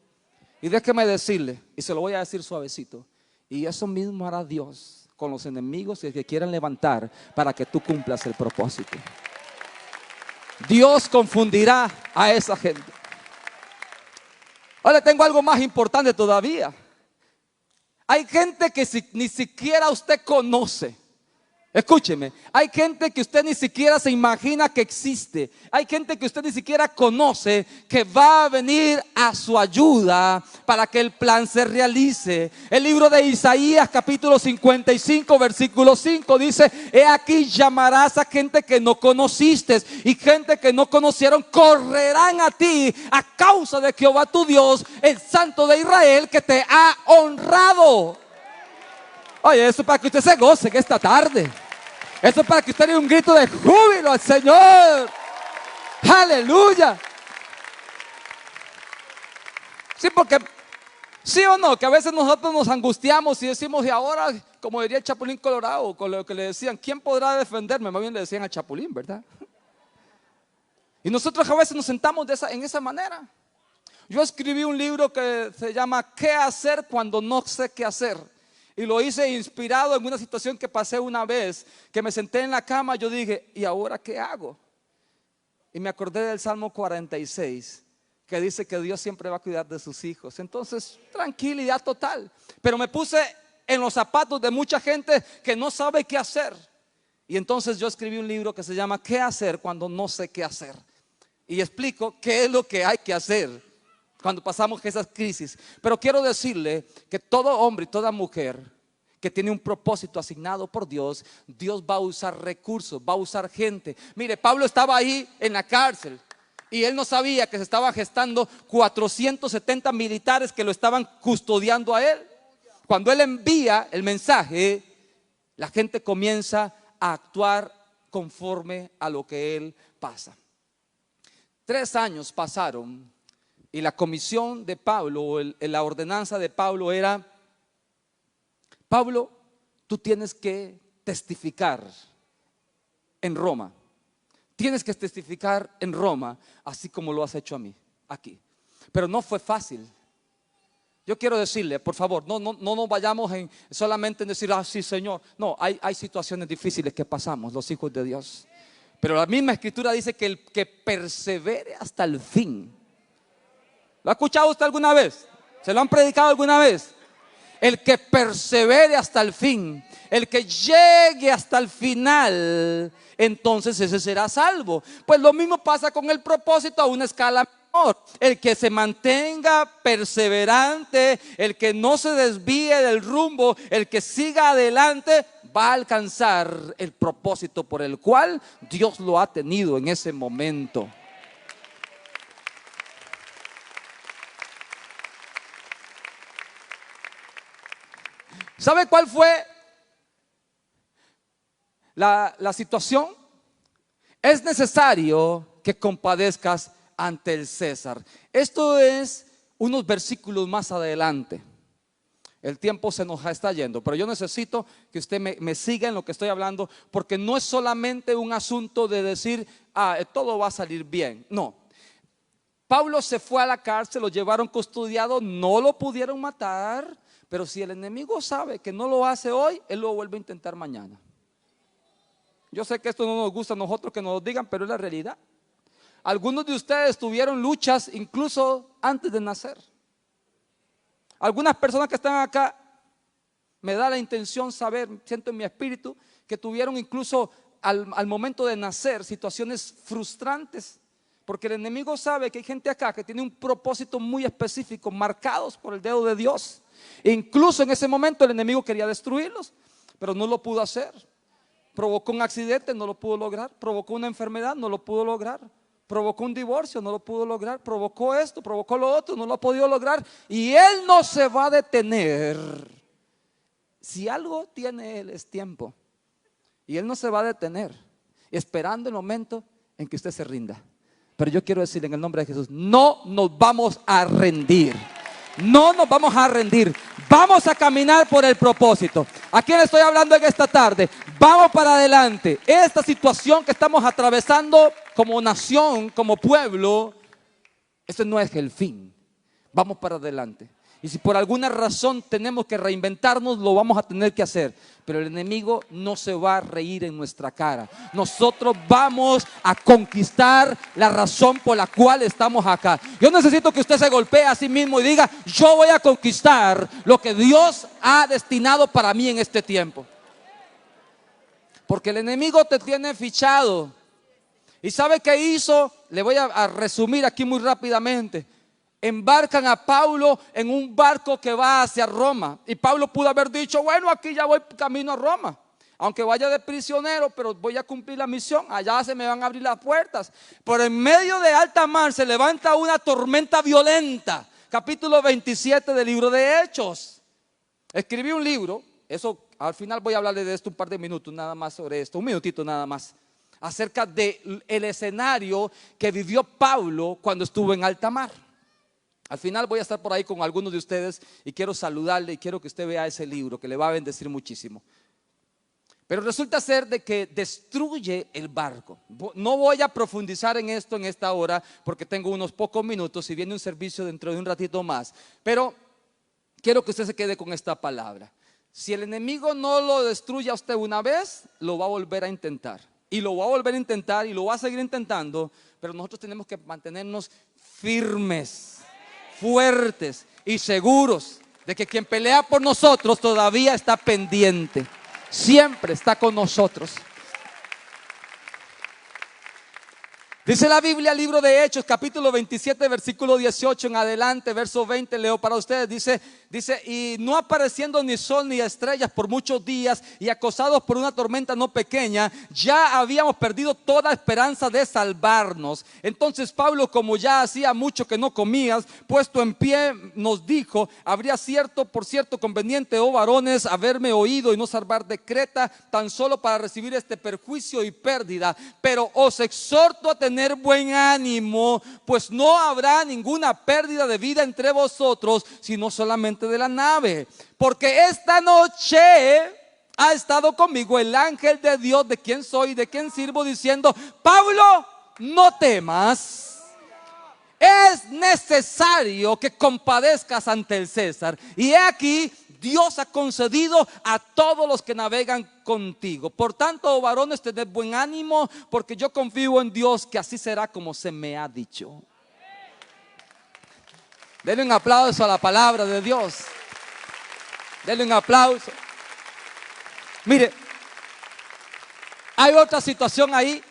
Y déjeme decirle, y se lo voy a decir suavecito, y eso mismo hará Dios con los enemigos que quieran levantar para que tú cumplas el propósito. Dios confundirá a esa gente. Ahora tengo algo más importante todavía. Hay gente que ni siquiera usted conoce. Escúcheme, hay gente que usted ni siquiera se imagina que existe. Hay gente que usted ni siquiera conoce que va a venir a su ayuda para que el plan se realice. El libro de Isaías capítulo 55 versículo 5 dice: he aquí llamarás a gente que no conociste, y gente que no conocieron correrán a ti a causa de Jehová tu Dios, el Santo de Israel, que te ha honrado. Oye, eso es para que usted se goce en esta tarde. Eso es para que usted dé un grito de júbilo al Señor. Aleluya. Sí, porque sí o no, que a veces nosotros nos angustiamos y decimos: y ahora, como diría el Chapulín Colorado, con lo que le decían, ¿quién podrá defenderme? Más bien le decían al Chapulín, ¿verdad? Y nosotros a veces nos sentamos en esa manera. Yo escribí un libro que se llama ¿Qué hacer cuando no sé qué hacer? Y lo hice inspirado en una situación que pasé una vez, que me senté en la cama. Yo dije: ¿y ahora qué hago? Y me acordé del Salmo 46, que dice que Dios siempre va a cuidar de sus hijos. Entonces, tranquilidad total. Pero me puse en los zapatos de mucha gente que no sabe qué hacer. Y entonces yo escribí un libro que se llama ¿Qué hacer cuando no sé qué hacer? Y explico qué es lo que hay que hacer cuando pasamos esas crisis. Pero quiero decirle que todo hombre y toda mujer que tiene un propósito asignado por Dios, Dios va a usar recursos, va a usar gente. Mire, Pablo estaba ahí en la cárcel y él no sabía que se estaba gestando 470 militares que lo estaban custodiando a él. Cuando él envía el mensaje, la gente comienza a actuar conforme a lo que él pasa. 3 años pasaron. Y la comisión de Pablo, la ordenanza de Pablo era: Pablo, tú tienes que testificar en Roma. Tienes que testificar en Roma, así como lo has hecho a mí, aquí. Pero no fue fácil. Yo quiero decirle, por favor, no nos vayamos solamente en decir: ah, sí, Señor. No, hay situaciones difíciles que pasamos, los hijos de Dios. Pero la misma Escritura dice que el que persevere hasta el fin. ¿Lo ha escuchado usted alguna vez? ¿Se lo han predicado alguna vez? El que persevere hasta el fin, el que llegue hasta el final, entonces ese será salvo. Pues lo mismo pasa con el propósito a una escala menor. El que se mantenga perseverante, el que no se desvíe del rumbo, el que siga adelante, va a alcanzar el propósito por el cual Dios lo ha tenido en ese momento. ¿Sabe cuál fue la situación? Es necesario que compadezcas ante el César. Esto es unos versículos más adelante. El tiempo se nos está yendo, pero yo necesito que usted me siga en lo que estoy hablando, porque no es solamente un asunto de decir: ah, todo va a salir bien. No. Pablo se fue a la cárcel, lo llevaron custodiado, no lo pudieron matar. Pero si el enemigo sabe que no lo hace hoy, él lo vuelve a intentar mañana. Yo sé que esto no nos gusta a nosotros que nos lo digan, pero es la realidad. Algunos de ustedes tuvieron luchas incluso antes de nacer. Algunas personas que están acá, me da la intención saber, siento en mi espíritu, que tuvieron incluso al momento de nacer situaciones frustrantes. Porque el enemigo sabe que hay gente acá que tiene un propósito muy específico, marcados por el dedo de Dios. E incluso en ese momento el enemigo quería destruirlos, pero no lo pudo hacer. Provocó un accidente, no lo pudo lograr. Provocó una enfermedad, no lo pudo lograr. Provocó un divorcio, no lo pudo lograr. Provocó esto, provocó lo otro, no lo ha podido lograr. Y Él no se va a detener. Si algo tiene Él es tiempo. Y Él no se va a detener, esperando el momento en que usted se rinda. Pero yo quiero decirle en el nombre de Jesús, no nos vamos a rendir. No nos vamos a rendir. Vamos a caminar por el propósito. ¿A quién estoy hablando en esta tarde? Vamos para adelante. Esta situación que estamos atravesando como nación, como pueblo, este no es el fin. Vamos para adelante. Y si por alguna razón tenemos que reinventarnos, lo vamos a tener que hacer. Pero el enemigo no se va a reír en nuestra cara. Nosotros vamos a conquistar la razón por la cual estamos acá. Yo necesito que usted se golpee a sí mismo y diga: yo voy a conquistar lo que Dios ha destinado para mí en este tiempo. Porque el enemigo te tiene fichado. ¿Y sabe qué hizo? Le voy a resumir aquí muy rápidamente. Embarcan a Pablo en un barco que va hacia Roma. Y Pablo pudo haber dicho: bueno, aquí ya voy camino a Roma. Aunque vaya de prisionero, pero voy a cumplir la misión. Allá se me van a abrir las puertas. Pero en medio de alta mar se levanta una tormenta violenta. Capítulo 27 del libro de Hechos. Escribí un libro. Eso al final voy a hablarle de esto un par de minutos nada más sobre esto. Un minutito nada más. Acerca del escenario que vivió Pablo cuando estuvo en alta mar. Al final voy a estar por ahí con algunos de ustedes y quiero saludarle y quiero que usted vea ese libro que le va a bendecir muchísimo. Pero resulta ser de que destruye el barco. No voy a profundizar en esto en esta hora porque tengo unos pocos minutos y viene un servicio dentro de un ratito más. Pero quiero que usted se quede con esta palabra. Si el enemigo no lo destruye a usted una vez, lo va a volver a intentar. Y lo va a volver a intentar y lo va a seguir intentando. Pero nosotros tenemos que mantenernos firmes, fuertes y seguros de que quien pelea por nosotros todavía está pendiente. Siempre está con nosotros. Dice la Biblia, libro de Hechos, capítulo 27, versículo 18 en adelante, verso 20, leo para ustedes. Dice, y no apareciendo ni sol ni estrellas por muchos días y acosados por una tormenta no pequeña, ya habíamos perdido toda esperanza de salvarnos. Entonces Pablo, como ya hacía mucho que no comías, puesto en pie, nos dijo: habría por cierto conveniente, oh varones, haberme oído y no salvar de Creta, tan solo para recibir este perjuicio y pérdida. Pero os exhorto a tener buen ánimo, pues no habrá ninguna pérdida de vida entre vosotros, sino solamente de la nave. Porque esta noche ha estado conmigo el ángel de Dios, de quien soy y de quien sirvo, diciendo: Pablo, no temas. Es necesario que compadezcas ante el César. Y he aquí, Dios ha concedido a todos los que navegan contigo. Por tanto, oh varones, tened buen ánimo, porque yo confío en Dios que así será como se me ha dicho. Denle un aplauso a la palabra de Dios. Denle un aplauso. Mire, hay otra situación ahí.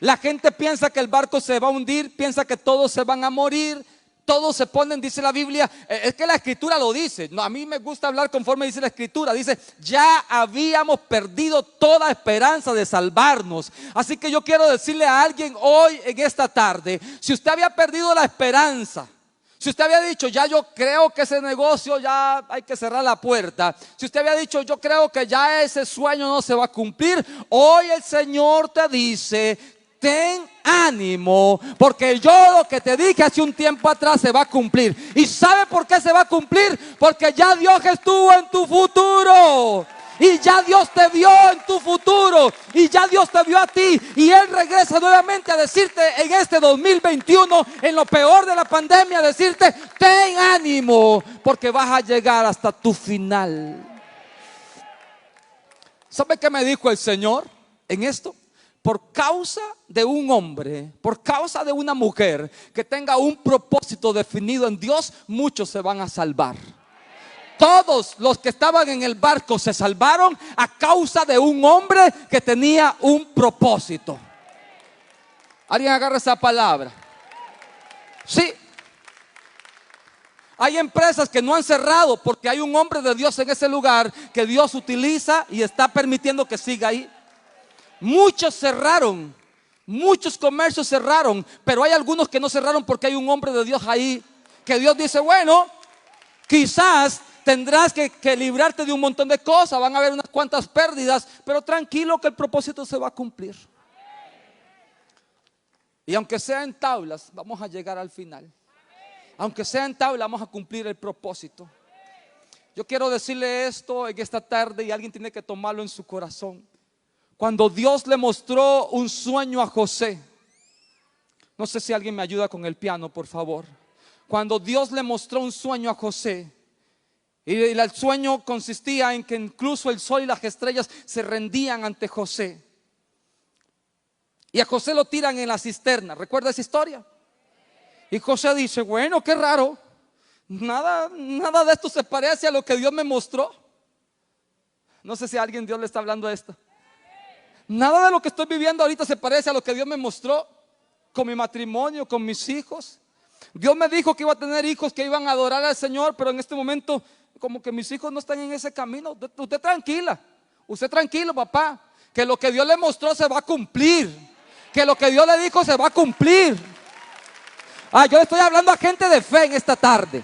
La gente piensa que el barco se va a hundir, piensa que todos se van a morir. Todos se ponen, dice la Biblia, es que la Escritura lo dice. No, a mí me gusta hablar conforme dice la Escritura. Dice: ya habíamos perdido toda esperanza de salvarnos. Así que yo quiero decirle a alguien hoy en esta tarde: si usted había perdido la esperanza, si usted había dicho: ya yo creo que ese negocio ya hay que cerrar la puerta, si usted había dicho: yo creo que ya ese sueño no se va a cumplir, hoy el Señor te dice: ten ánimo, porque yo lo que te dije hace un tiempo atrás se va a cumplir. ¿Y sabe por qué se va a cumplir? Porque ya Dios estuvo en tu futuro. Y ya Dios te vio en tu futuro. Y ya Dios te vio a ti. Y Él regresa nuevamente a decirte en este 2021, en lo peor de la pandemia, a decirte: ten ánimo, porque vas a llegar hasta tu final. ¿Sabe qué me dijo el Señor en esto? Por causa de un hombre, por causa de una mujer que tenga un propósito definido en Dios, muchos se van a salvar. Todos los que estaban en el barco se salvaron a causa de un hombre que tenía un propósito. ¿Alguien agarra esa palabra? Sí. Hay empresas que no han cerrado porque hay un hombre de Dios en ese lugar que Dios utiliza y está permitiendo que siga ahí. Muchos cerraron, muchos comercios cerraron, pero hay algunos que no cerraron porque hay un hombre de Dios ahí, que Dios dice, bueno, quizás tendrás que librarte de un montón de cosas, van a haber unas cuantas pérdidas, pero tranquilo que el propósito se va a cumplir. Y aunque sea en tablas, vamos a llegar al final. Aunque sea en tablas, vamos a cumplir el propósito. Yo quiero decirle esto en esta tarde y alguien tiene que tomarlo en su corazón. Cuando Dios le mostró un sueño a José, no sé si alguien me ayuda con el piano, por favor. Cuando Dios le mostró un sueño a José, y el sueño consistía en que incluso el sol y las estrellas se rendían ante José. Y a José lo tiran en la cisterna. ¿Recuerda esa historia? Y José dice, bueno, qué raro. Nada de esto se parece a lo que Dios me mostró. No sé si a alguien Dios le está hablando de esto. Nada de lo que estoy viviendo ahorita se parece a lo que Dios me mostró con mi matrimonio, con mis hijos. Dios me dijo que iba a tener hijos que iban a adorar al Señor, pero en este momento como que mis hijos no están en ese camino. Usted tranquila, usted tranquilo, papá, que lo que Dios le mostró se va a cumplir. Que lo que Dios le dijo se va a cumplir. Yo le estoy hablando a gente de fe en esta tarde.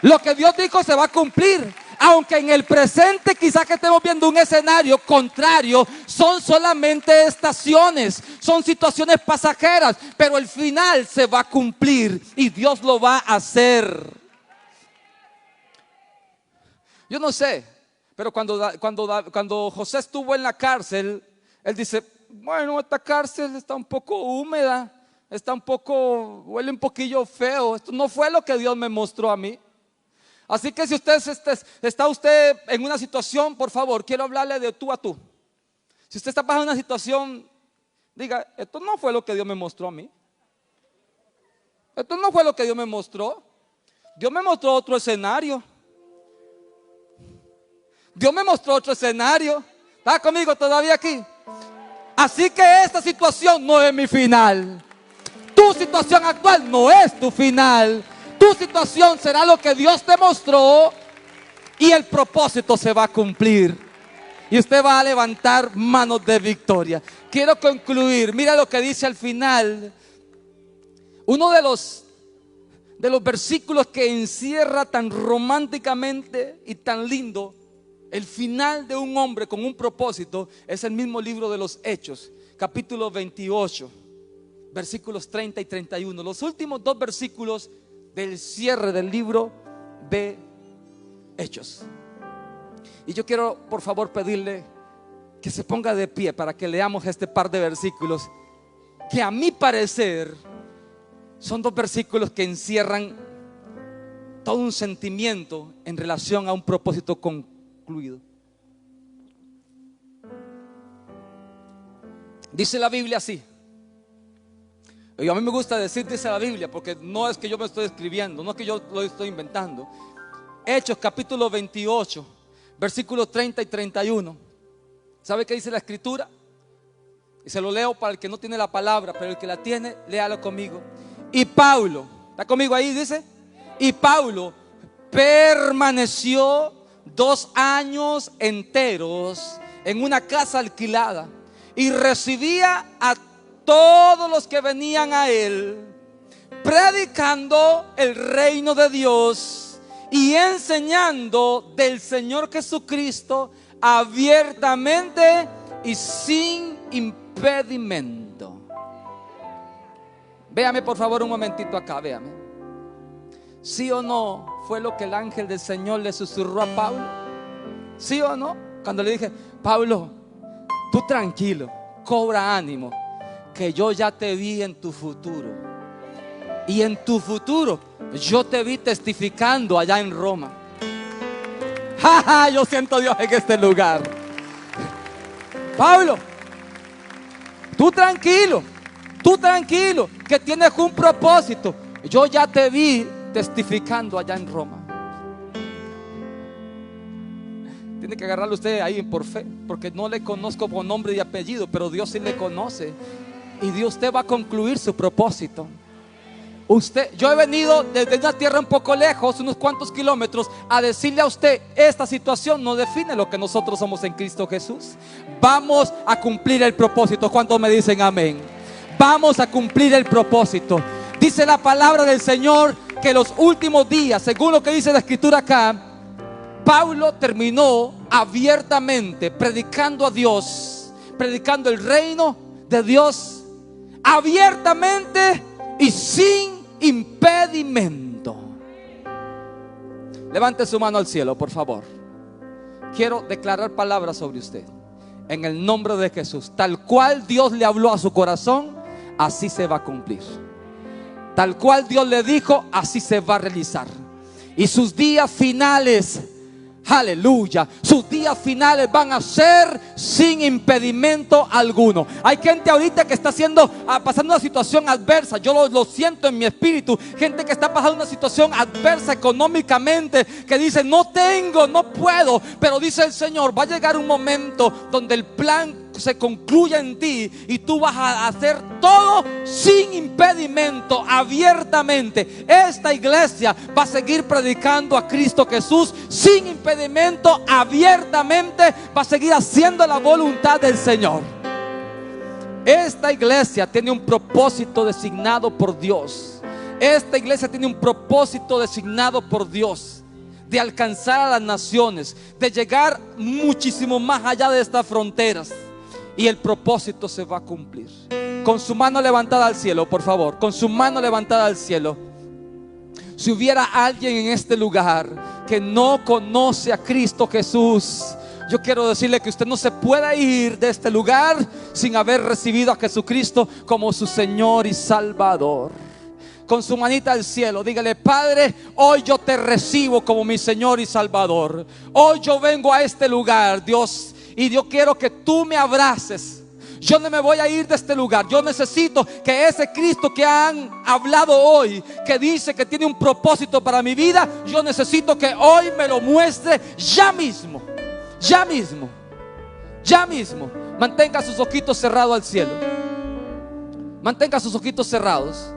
Lo que Dios dijo se va a cumplir. Aunque en el presente quizás que estemos viendo un escenario contrario, son solamente estaciones, son situaciones pasajeras, pero el final se va a cumplir y Dios lo va a hacer. Yo no sé, pero cuando José estuvo en la cárcel, él dice, bueno, esta cárcel está un poco húmeda, huele un poquillo feo. Esto no fue lo que Dios me mostró a mí. Así que si está usted en una situación, por favor, quiero hablarle de tú a tú. Si usted está pasando una situación, diga, esto no fue lo que Dios me mostró a mí. Esto no fue lo que Dios me mostró. Dios me mostró otro escenario. Dios me mostró otro escenario. ¿Está conmigo todavía aquí? Así que esta situación no es mi final. Tu situación actual no es tu final. Tu situación será lo que Dios te mostró y el propósito se va a cumplir. Y usted va a levantar manos de victoria. Quiero concluir. Mira lo que dice al final. Uno de los versículos que encierra tan románticamente y tan lindo el final de un hombre con un propósito es el mismo libro de los Hechos, capítulo 28, versículos 30 y 31. Los últimos dos versículos del cierre del libro de Hechos. Y yo quiero por favor pedirle que se ponga de pie para que leamos este par de versículos que a mi parecer son dos versículos que encierran todo un sentimiento en relación a un propósito concluido. Dice la Biblia así. Y a mí me gusta decir dice la Biblia porque no es que yo me estoy escribiendo, no es que yo lo estoy inventando. Hechos capítulo 28 versículos 30 y 31. ¿Sabe qué dice la escritura? Y se lo leo para el que no tiene la palabra, pero el que la tiene, léalo conmigo. Y Pablo, ¿está conmigo ahí? Dice. Y Pablo permaneció 2 años enteros en una casa alquilada y recibía a todos los que venían a él, predicando el reino de Dios y enseñando del Señor Jesucristo abiertamente y sin impedimento. Véame por favor un momentito acá, véame. ¿Sí o no fue lo que el ángel del Señor le susurró a Pablo? ¿Sí o no? Cuando le dije, Pablo, tú tranquilo, cobra ánimo, que yo ya te vi en tu futuro. Y en tu futuro yo te vi testificando allá en Roma. ¡Ja! Yo siento a Dios en este lugar. Pablo, tú tranquilo, que tienes un propósito. Yo ya te vi testificando allá en Roma. Tiene que agarrarlo usted ahí por fe, porque no le conozco por nombre y apellido, pero Dios sí le conoce. Y Dios te va a concluir su propósito. Yo he venido desde una tierra un poco lejos, unos cuantos kilómetros, a decirle a usted: esta situación no define lo que nosotros somos en Cristo Jesús. Vamos a cumplir el propósito. ¿Cuántos me dicen amén? Vamos a cumplir el propósito. Dice la palabra del Señor que los últimos días, según lo que dice la escritura acá, Pablo terminó abiertamente predicando a Dios, predicando el reino de Dios abiertamente y sin impedimento. Levante su mano al cielo, por favor. Quiero declarar palabras sobre usted en el nombre de Jesús. Tal cual Dios le habló a su corazón, así se va a cumplir. Tal cual Dios le dijo, así se va a realizar. Y sus días finales, aleluya, sus días finales van a ser sin impedimento alguno. Hay gente ahorita que está pasando una situación adversa. Yo lo siento en mi espíritu. Gente que está pasando una situación adversa económicamente, que dice: no tengo, no puedo. Pero dice el Señor: va a llegar un momento donde el plan se concluya en ti y tú vas a hacer todo sin impedimento, abiertamente. Esta iglesia va a seguir predicando a Cristo Jesús sin impedimento, abiertamente. Va a seguir haciendo la voluntad del Señor. Esta iglesia tiene un propósito designado por Dios. Esta iglesia tiene un propósito designado por Dios, de alcanzar a las naciones, de llegar muchísimo más allá de estas fronteras. Y el propósito se va a cumplir. Con su mano levantada al cielo, por favor, con su mano levantada al cielo. Si hubiera alguien en este lugar que no conoce a Cristo Jesús, yo quiero decirle que usted no se puede ir de este lugar sin haber recibido a Jesucristo como su Señor y Salvador. Con su manita al cielo, dígale: Padre, hoy yo te recibo como mi Señor y Salvador. Hoy yo vengo a este lugar, Dios, y yo quiero que tú me abraces. Yo no me voy a ir de este lugar. Yo necesito que ese Cristo que han hablado hoy, que dice que tiene un propósito para mi vida, yo necesito que hoy me lo muestre ya mismo. Ya mismo. Ya mismo. Mantenga sus ojitos cerrados al cielo. Mantenga sus ojitos cerrados.